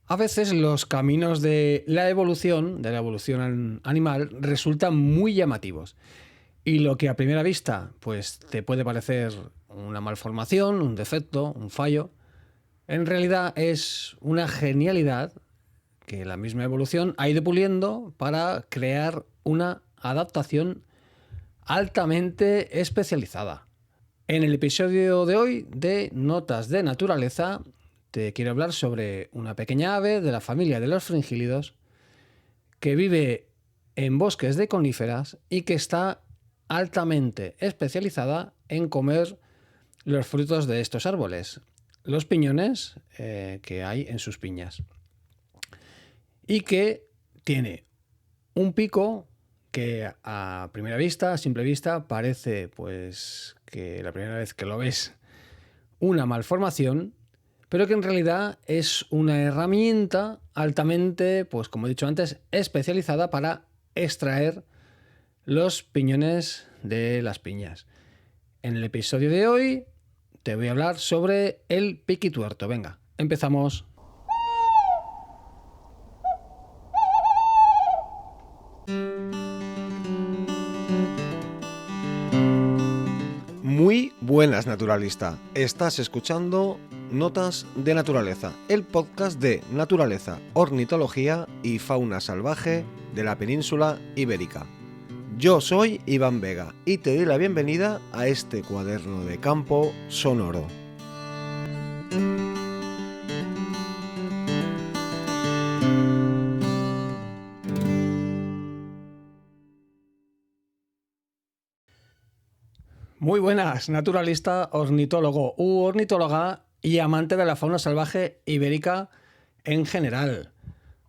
A veces los caminos de la evolución animal, resultan muy llamativos. Y lo que a primera vista pues, te puede parecer una malformación, un defecto, un fallo, en realidad es una genialidad que la misma evolución ha ido puliendo para crear una adaptación altamente especializada. En el episodio de hoy de Notas de Naturaleza te quiero hablar sobre una pequeña ave de la familia de los fringílidos que vive en bosques de coníferas y que está altamente especializada en comer los frutos de estos árboles, los piñones que hay en sus piñas, y que tiene un pico que a primera vista, a simple vista, parece pues que la primera vez que lo ves una malformación, pero que en realidad es una herramienta altamente, pues como he dicho antes, especializada para extraer los piñones de las piñas. En el episodio de hoy te voy a hablar sobre el piquituerto. Venga, empezamos. Muy buenas, naturalista. Estás escuchando Notas de Naturaleza, el podcast de naturaleza, ornitología y fauna salvaje de la península ibérica. Yo soy Iván Vega y te doy la bienvenida a este cuaderno de campo sonoro. Muy buenas, naturalista, ornitólogo u ornitóloga y amante de la fauna salvaje ibérica en general.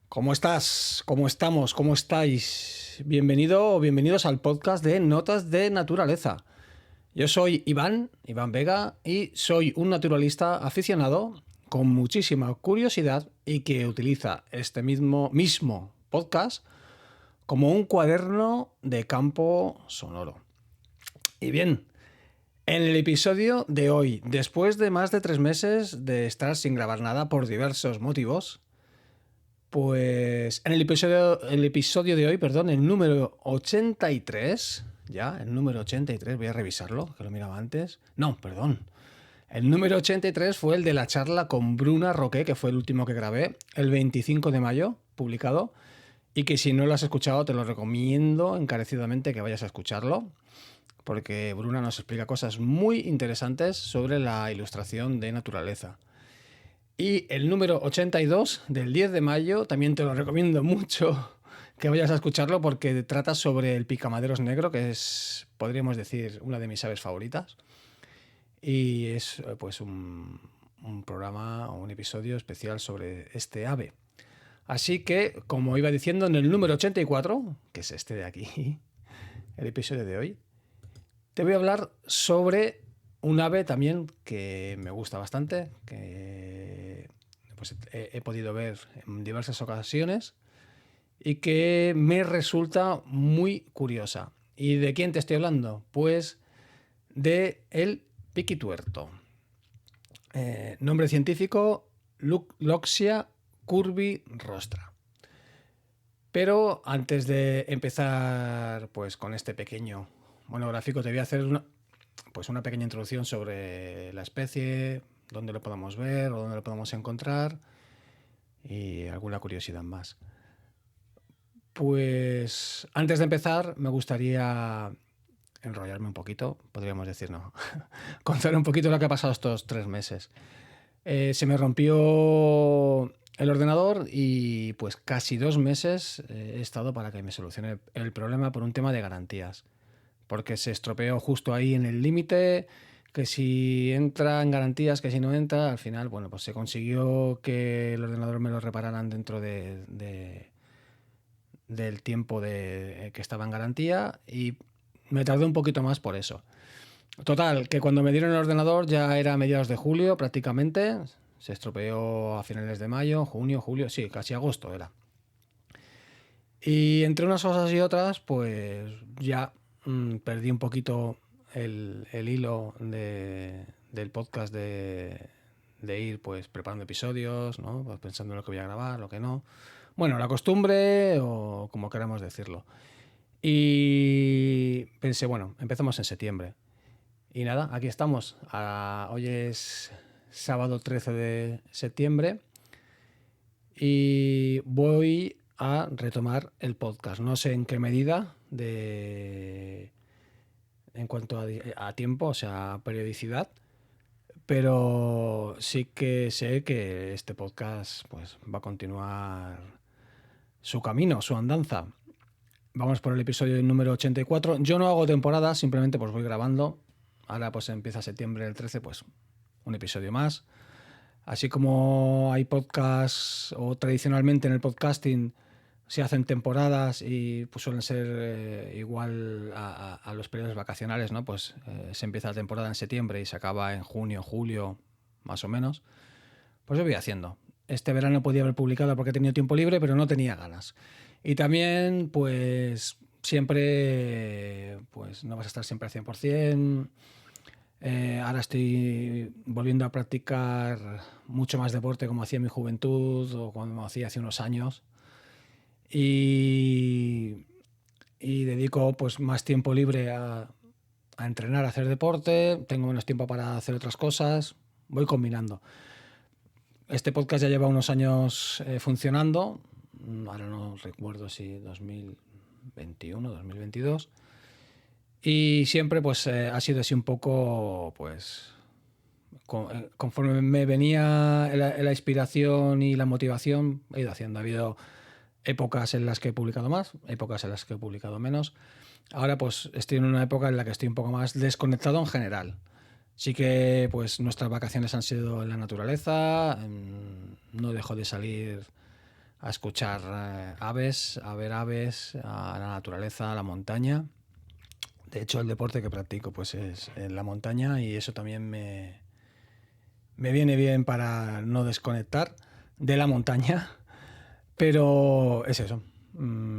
¿Cómo estás? ¿Cómo estamos? ¿Cómo estáis? Bienvenido o bienvenidos al podcast de Notas de Naturaleza. Yo soy Iván Vega, y soy un naturalista aficionado con muchísima curiosidad y que utiliza este mismo podcast como un cuaderno de campo sonoro. Y bien, en el episodio de hoy, después de más de 3 meses de estar sin grabar nada por diversos motivos, pues en el episodio de hoy, el número 83, voy a revisarlo, que lo miraba antes. No, perdón. El número 83 fue el de la charla con Bruna Roqué, que fue el último que grabé, el 25 de mayo, publicado, y que si no lo has escuchado te lo recomiendo encarecidamente que vayas a escucharlo, porque Bruna nos explica cosas muy interesantes sobre la ilustración de naturaleza. Y el número 82 del 10 de mayo también te lo recomiendo mucho que vayas a escucharlo, porque trata sobre el picamaderos negro, que es, podríamos decir, una de mis aves favoritas. Y es pues un programa o un episodio especial sobre este ave. Así que, como iba diciendo, en el número 84, que es este de aquí, el episodio de hoy, te voy a hablar sobre un ave también que me gusta bastante, que pues he podido ver en diversas ocasiones y que me resulta muy curiosa. ¿Y de quién te estoy hablando? Pues de el piquituerto. Nombre científico, Loxia curvirostra. Pero antes de empezar pues con este pequeño monográfico, te voy a hacer una pequeña introducción sobre la especie, dónde lo podemos ver o dónde lo podemos encontrar y alguna curiosidad más. Pues antes de empezar me gustaría enrollarme un poquito, podríamos decir, no, contar un poquito lo que ha pasado estos 3 meses. Se me rompió el ordenador y pues casi 2 meses he estado para que me solucione el problema por un tema de garantías, porque se estropeó justo ahí en el límite, que si entra en garantías, que si no entra. Al final, bueno, pues se consiguió que el ordenador me lo repararan dentro del tiempo que estaba en garantía, y me tardé un poquito más por eso. Total, que cuando me dieron el ordenador ya era a mediados de julio prácticamente. Se estropeó a finales de mayo, junio, julio, sí, casi agosto era. Y entre unas cosas y otras, pues ya perdí un poquito el hilo del podcast de de ir pues preparando episodios, ¿no? Pues pensando en lo que voy a grabar, lo que no. Bueno, la costumbre o como queramos decirlo. Y pensé, bueno, empezamos en septiembre. Y nada, aquí estamos. Hoy es sábado 13 de septiembre y voy a retomar el podcast. No sé en qué medida en cuanto a tiempo, o sea, periodicidad, pero sí que sé que este podcast pues, va a continuar su camino, su andanza. Vamos por el episodio número 84. Yo no hago temporada, simplemente pues voy grabando. Ahora pues empieza septiembre el 13, pues un episodio más. Así como hay podcasts o tradicionalmente en el podcasting se hacen temporadas y pues suelen ser igual a los periodos vacacionales, ¿no? Pues se empieza la temporada en septiembre y se acaba en junio, julio, más o menos. Pues yo voy haciendo. Este verano podía haber publicado porque he tenido tiempo libre, pero no tenía ganas. Y también, pues, siempre, pues, no vas a estar siempre al 100%. Ahora estoy volviendo a practicar mucho más deporte como hacía en mi juventud o como hacía hace unos años. Y dedico, pues, más tiempo libre a entrenar, a hacer deporte. Tengo menos tiempo para hacer otras cosas. Voy combinando. Este podcast ya lleva unos años funcionando, ahora no recuerdo si 2021, 2022, y siempre pues ha sido así un poco, pues conforme me venía la inspiración y la motivación, he ido haciendo. Ha habido épocas en las que he publicado más, épocas en las que he publicado menos. Ahora pues estoy en una época en la que estoy un poco más desconectado en general. Sí que pues nuestras vacaciones han sido en la naturaleza, no dejo de salir a escuchar aves, a ver aves, a la naturaleza, a la montaña. De hecho, el deporte que practico pues es en la montaña y eso también me viene bien para no desconectar de la montaña, pero es eso.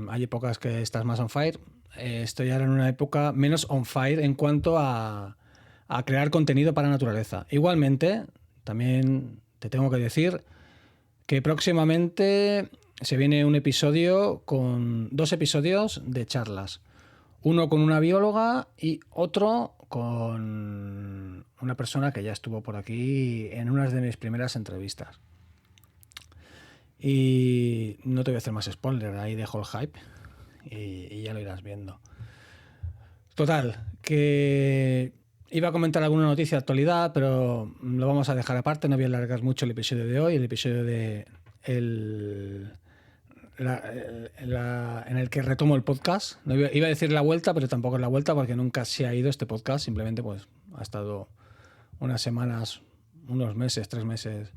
Hay épocas que estás más on fire. Estoy ahora en una época menos on fire en cuanto a crear contenido para naturaleza. Igualmente, también te tengo que decir que próximamente se viene un episodio con 2 episodios de charlas. Uno con una bióloga y otro con una persona que ya estuvo por aquí en una de mis primeras entrevistas. Y no te voy a hacer más spoiler, ahí dejo el hype y ya lo irás viendo. Total, que iba a comentar alguna noticia de actualidad, pero lo vamos a dejar aparte. No voy a alargar mucho el episodio de hoy, el episodio en el que retomo el podcast. No iba a decir la vuelta, pero tampoco es la vuelta porque nunca se ha ido este podcast. Simplemente pues ha estado unas semanas, unos meses, 3 meses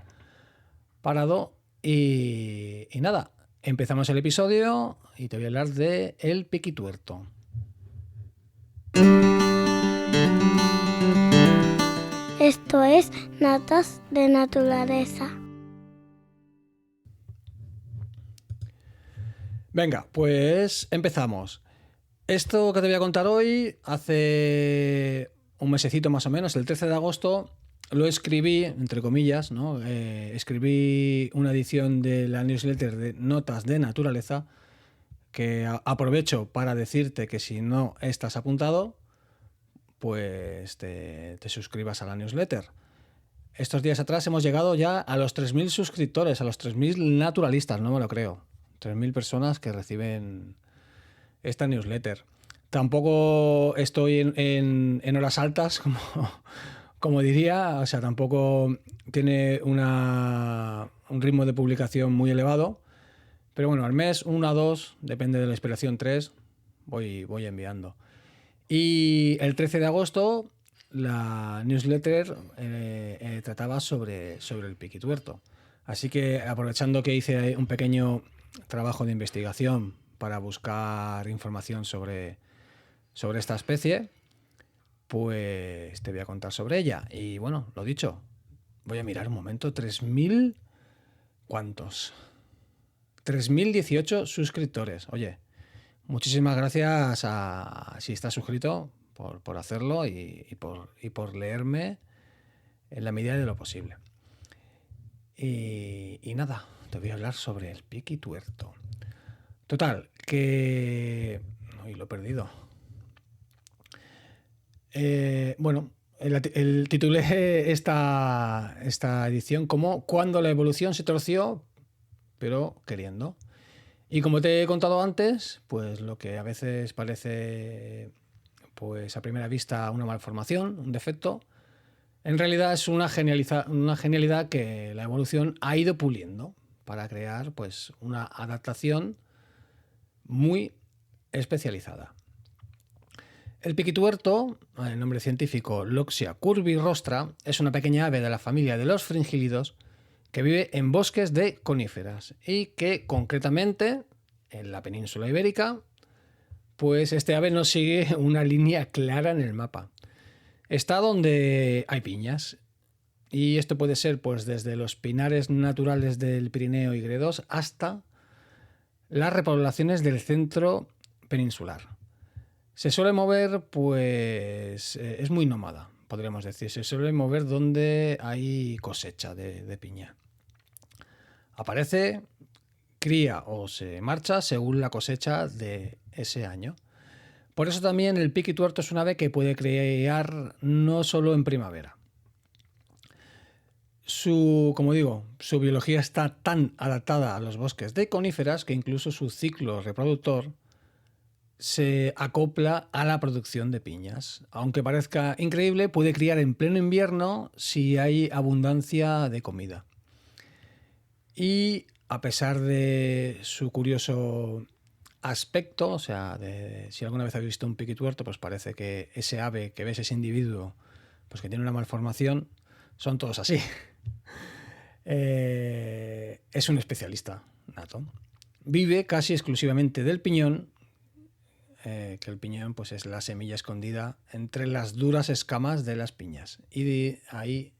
parado. Y nada, empezamos el episodio y te voy a hablar de El Piquituerto. Esto es Notas de Naturaleza. Venga, pues empezamos. Esto que te voy a contar hoy, hace un mesecito más o menos, el 13 de agosto, lo escribí, entre comillas, ¿no? Escribí una edición de la newsletter de Notas de Naturaleza, que aprovecho para decirte que si no estás apuntado, pues te suscribas a la newsletter. Estos días atrás hemos llegado ya a los 3.000 suscriptores, a los 3.000 naturalistas, no me lo creo. 3.000 personas que reciben esta newsletter. Tampoco estoy en horas altas, como diría, o sea, tampoco tiene un ritmo de publicación muy elevado, pero bueno, al mes 1 a 2, depende de la inspiración, 3, voy enviando. Y el 13 de agosto la newsletter trataba sobre el piquituerto. Así que aprovechando que hice un pequeño trabajo de investigación para buscar información sobre esta especie, pues te voy a contar sobre ella. Y bueno, lo dicho, voy a mirar un momento, 3.000... ¿Cuántos? 3.018 suscriptores. Oye, muchísimas gracias si estás suscrito por hacerlo y por leerme en la medida de lo posible. Y nada, te voy a hablar sobre el piquituerto. Total, que... Uy, lo he perdido. El titulé esta edición como Cuando la evolución se torció, pero queriendo. Y como te he contado antes, pues lo que a veces parece, pues a primera vista, una malformación, un defecto, en realidad es una genialidad que la evolución ha ido puliendo para crear, pues, una adaptación muy especializada. El piquituerto, el nombre científico Loxia curvirostra, es una pequeña ave de la familia de los fringílidos que vive en bosques de coníferas y que concretamente en la península ibérica, pues este ave no sigue una línea clara en el mapa. Está donde hay piñas y esto puede ser pues desde los pinares naturales del Pirineo y Gredos hasta las repoblaciones del centro peninsular. Se suele mover, pues es muy nómada, podríamos decir. Se suele mover donde hay cosecha de piña. Aparece, cría o se marcha según la cosecha de ese año. Por eso también el piquituerto es un ave que puede criar no solo en primavera. Como digo, su biología está tan adaptada a los bosques de coníferas que incluso su ciclo reproductor se acopla a la producción de piñas. Aunque parezca increíble, puede criar en pleno invierno si hay abundancia de comida. Y a pesar de su curioso aspecto, o sea, si alguna vez habéis visto un piquituerto, pues parece que ese ave que ves, ese individuo, pues que tiene una malformación, son todos así. Es un especialista nato. Vive casi exclusivamente del piñón, que el piñón pues es la semilla escondida entre las duras escamas de las piñas. Y de ahí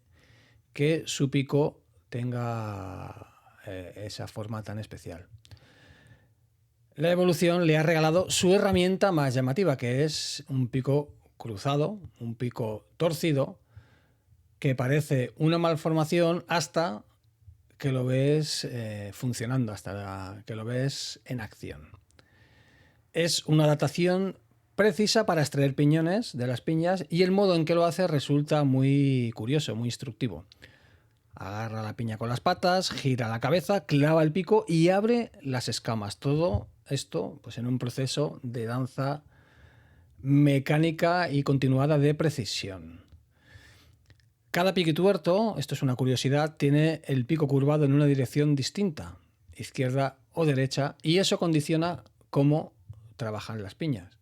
que su pico tenga esa forma tan especial. La evolución le ha regalado su herramienta más llamativa, que es un pico cruzado, un pico torcido, que parece una malformación hasta que lo ves funcionando, hasta que lo ves en acción. Es una adaptación precisa para extraer piñones de las piñas y el modo en que lo hace resulta muy curioso, muy instructivo. Agarra la piña con las patas, gira la cabeza, clava el pico y abre las escamas. Todo esto pues en un proceso de danza mecánica y continuada de precisión. Cada piquituerto, esto es una curiosidad, tiene el pico curvado en una dirección distinta, izquierda o derecha, y eso condiciona cómo trabajan las piñas.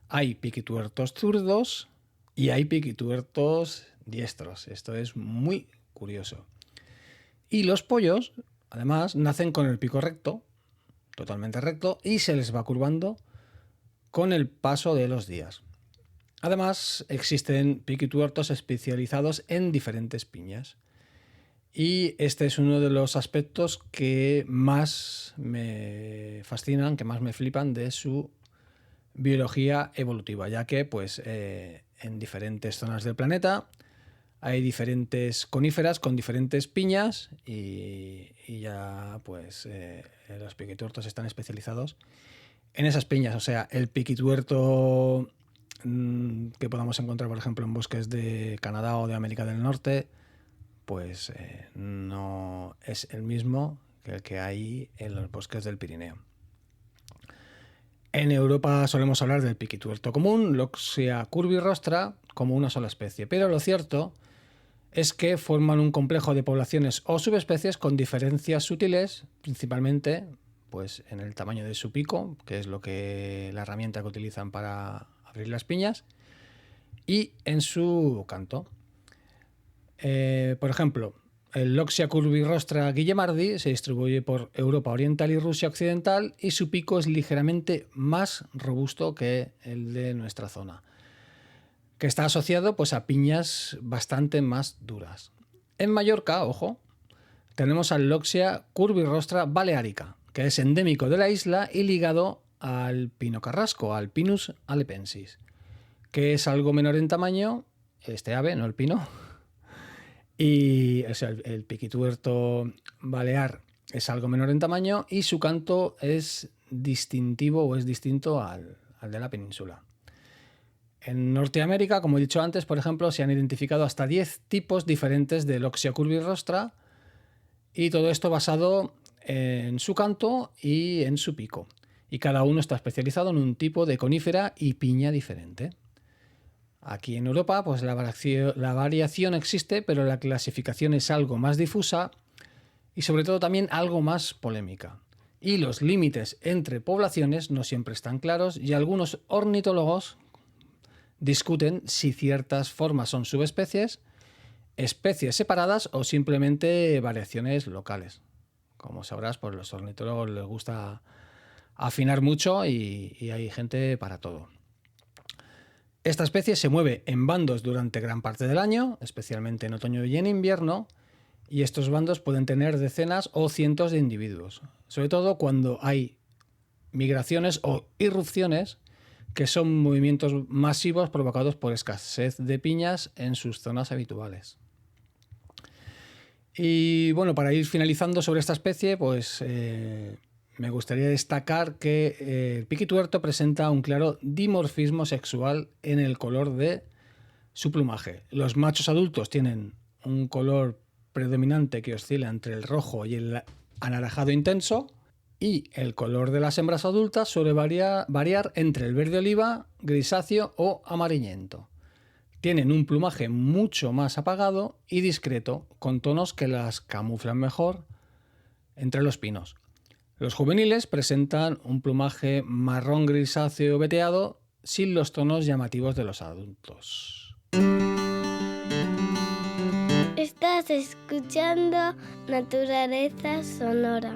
Hay piquituertos zurdos y hay piquituertos diestros. Esto es muy curioso. Y los pollos, además, nacen con el pico recto, totalmente recto, y se les va curvando con el paso de los días. Además, existen piquituertos especializados en diferentes piñas. Y este es uno de los aspectos que más me fascinan, que más me flipan de su biología evolutiva, ya que pues, en diferentes zonas del planeta hay diferentes coníferas con diferentes piñas y ya pues los piquituertos están especializados en esas piñas. O sea, el piquituerto que podamos encontrar, por ejemplo, en bosques de Canadá o de América del Norte, pues no es el mismo que el que hay en los bosques del Pirineo. En Europa solemos hablar del piquituerto común, Loxia curvirostra, como una sola especie, pero lo cierto es que forman un complejo de poblaciones o subespecies con diferencias sutiles, principalmente pues, en el tamaño de su pico, que es la herramienta que utilizan para abrir las piñas, y en su canto. Por ejemplo, el Loxia curvirostra guillemardi se distribuye por Europa Oriental y Rusia Occidental y su pico es ligeramente más robusto que el de nuestra zona, que está asociado pues, a piñas bastante más duras. En Mallorca, ojo, tenemos al Loxia curvirostra balearica, que es endémico de la isla y ligado al pino carrasco, al Pinus alepensis, que es algo menor en tamaño, este ave, no el pino, Y o sea, el piquituerto balear es algo menor en tamaño y su canto es distintivo o es distinto al de la península. En Norteamérica, como he dicho antes, por ejemplo, se han identificado hasta 10 tipos diferentes de Loxia curvirostra, y todo esto basado en su canto y en su pico. Y cada uno está especializado en un tipo de conífera y piña diferente. Aquí en Europa, pues la variación existe, pero la clasificación es algo más difusa y sobre todo también algo más polémica. Y los límites entre poblaciones no siempre están claros y algunos ornitólogos discuten si ciertas formas son subespecies, especies separadas o simplemente variaciones locales. Como sabrás, pues los ornitólogos les gusta afinar mucho y hay gente para todo. Esta especie se mueve en bandos durante gran parte del año, especialmente en otoño y en invierno, y estos bandos pueden tener decenas o cientos de individuos, sobre todo cuando hay migraciones o irrupciones, que son movimientos masivos provocados por escasez de piñas en sus zonas habituales. Y bueno, para ir finalizando sobre esta especie, pues me gustaría destacar que el piquituerto presenta un claro dimorfismo sexual en el color de su plumaje. Los machos adultos tienen un color predominante que oscila entre el rojo y el anaranjado intenso, y el color de las hembras adultas suele variar entre el verde oliva, grisáceo o amarillento. Tienen un plumaje mucho más apagado y discreto, con tonos que las camuflan mejor entre los pinos. Los juveniles presentan un plumaje marrón grisáceo veteado sin los tonos llamativos de los adultos. Estás escuchando Naturaleza Sonora.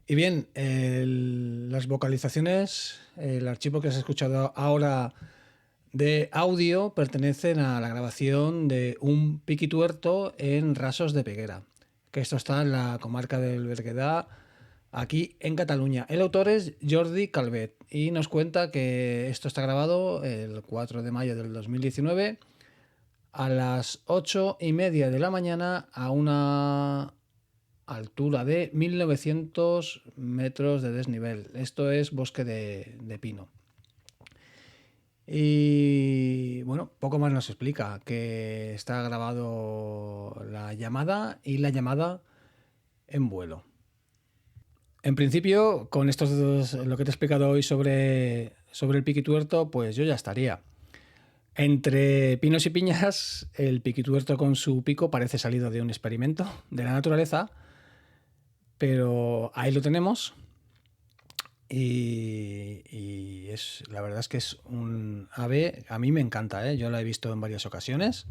Y bien, las vocalizaciones, el archivo que has escuchado ahora de audio pertenecen a la grabación de un piquituerto en Rasos de Peguera, que esto está en la comarca del Berguedà, aquí en Cataluña. El autor es Jordi Calvet y nos cuenta que esto está grabado el 4 de mayo del 2019 a las 8:30 de la mañana a una altura de 1900 metros de desnivel. Esto es bosque de pino. Y bueno, poco más nos explica, que está grabado la llamada y la llamada en vuelo. En principio, con estos dos, lo que te he explicado hoy sobre el piquituerto, pues yo ya estaría. Entre pinos y piñas, el piquituerto con su pico parece salido de un experimento de la naturaleza, pero ahí lo tenemos. Y la verdad es que es un ave, a mí me encanta, yo la he visto en varias ocasiones.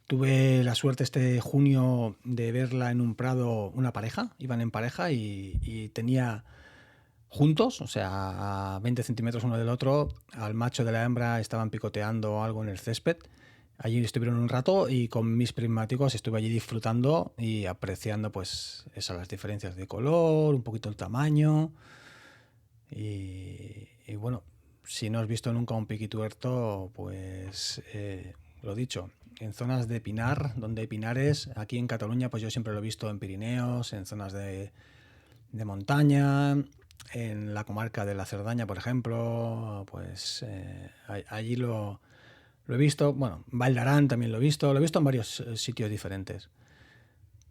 Tuve la suerte este junio de verla en un prado, una pareja, iban en pareja y tenía juntos, o sea, a 20 centímetros uno del otro, al macho de la hembra estaban picoteando algo en el césped. Allí estuvieron un rato y con mis prismáticos estuve allí disfrutando y apreciando pues esas las diferencias de color, un poquito el tamaño. Y bueno, si no has visto nunca un piquituerto, pues lo dicho, en zonas de pinar, donde hay pinares, aquí en Cataluña pues yo siempre lo he visto en Pirineos, en zonas de montaña, en la comarca de la Cerdaña, por ejemplo, pues allí lo he visto. Bueno, Val d'Aran también lo he visto en varios sitios diferentes.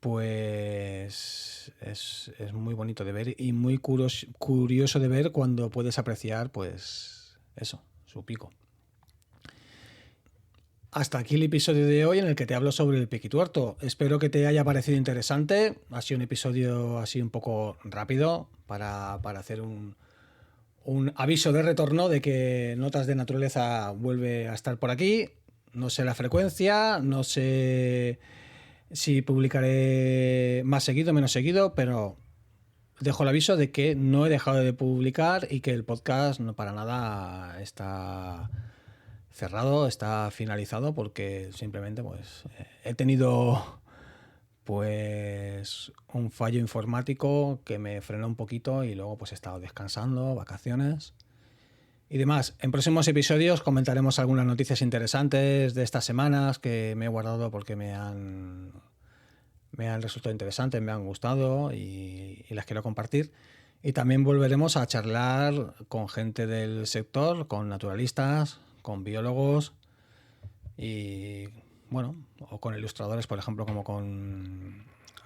Pues es muy bonito de ver y muy curioso de ver cuando puedes apreciar, pues eso, su pico. Hasta aquí el episodio de hoy en el que te hablo sobre el piquituerto. Espero que te haya parecido interesante. Ha sido un episodio así un poco rápido para hacer un aviso de retorno de que Notas de Naturaleza vuelve a estar por aquí. No sé la frecuencia, no sé si publicaré más seguido o menos seguido, pero dejo el aviso de que no he dejado de publicar y que el podcast no para nada está cerrado, está finalizado, porque simplemente pues he tenido pues un fallo informático que me frenó un poquito y luego pues he estado descansando, vacaciones y demás. En próximos episodios comentaremos algunas noticias interesantes de estas semanas que me he guardado porque me han resultado interesantes, me han gustado y las quiero compartir. Y también volveremos a charlar con gente del sector, con naturalistas, con biólogos y bueno, o con ilustradores, por ejemplo, como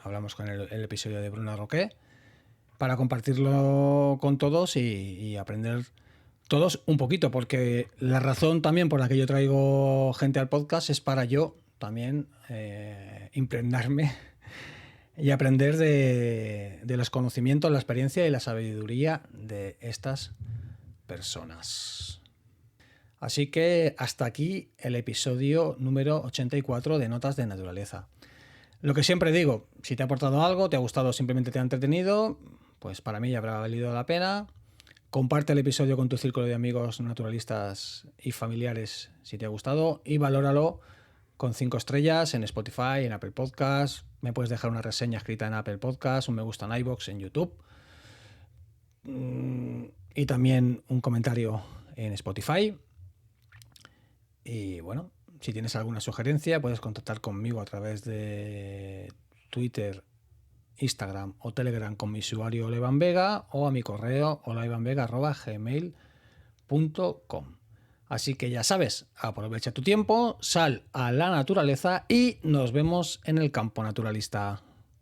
hablamos con el episodio de Bruna Roqué, para compartirlo con todos y aprender todos un poquito, porque la razón también por la que yo traigo gente al podcast es para yo también impregnarme y aprender de los conocimientos, la experiencia y la sabiduría de estas personas. Así que hasta aquí el episodio número 84 de Notas de Naturaleza. Lo que siempre digo, si te ha aportado algo, te ha gustado, simplemente te ha entretenido, pues para mí ya habrá valido la pena. Comparte el episodio con tu círculo de amigos naturalistas y familiares si te ha gustado y valóralo con 5 estrellas en Spotify, en Apple Podcasts. Me puedes dejar una reseña escrita en Apple Podcasts, un me gusta en iVoox, en YouTube y también un comentario en Spotify. Y bueno, si tienes alguna sugerencia puedes contactar conmigo a través de Twitter, Instagram o Telegram con mi usuario Olaivanvega o a mi correo olaivanvega@gmail.com. Así que ya sabes, aprovecha tu tiempo, sal a la naturaleza y nos vemos en el campo naturalista.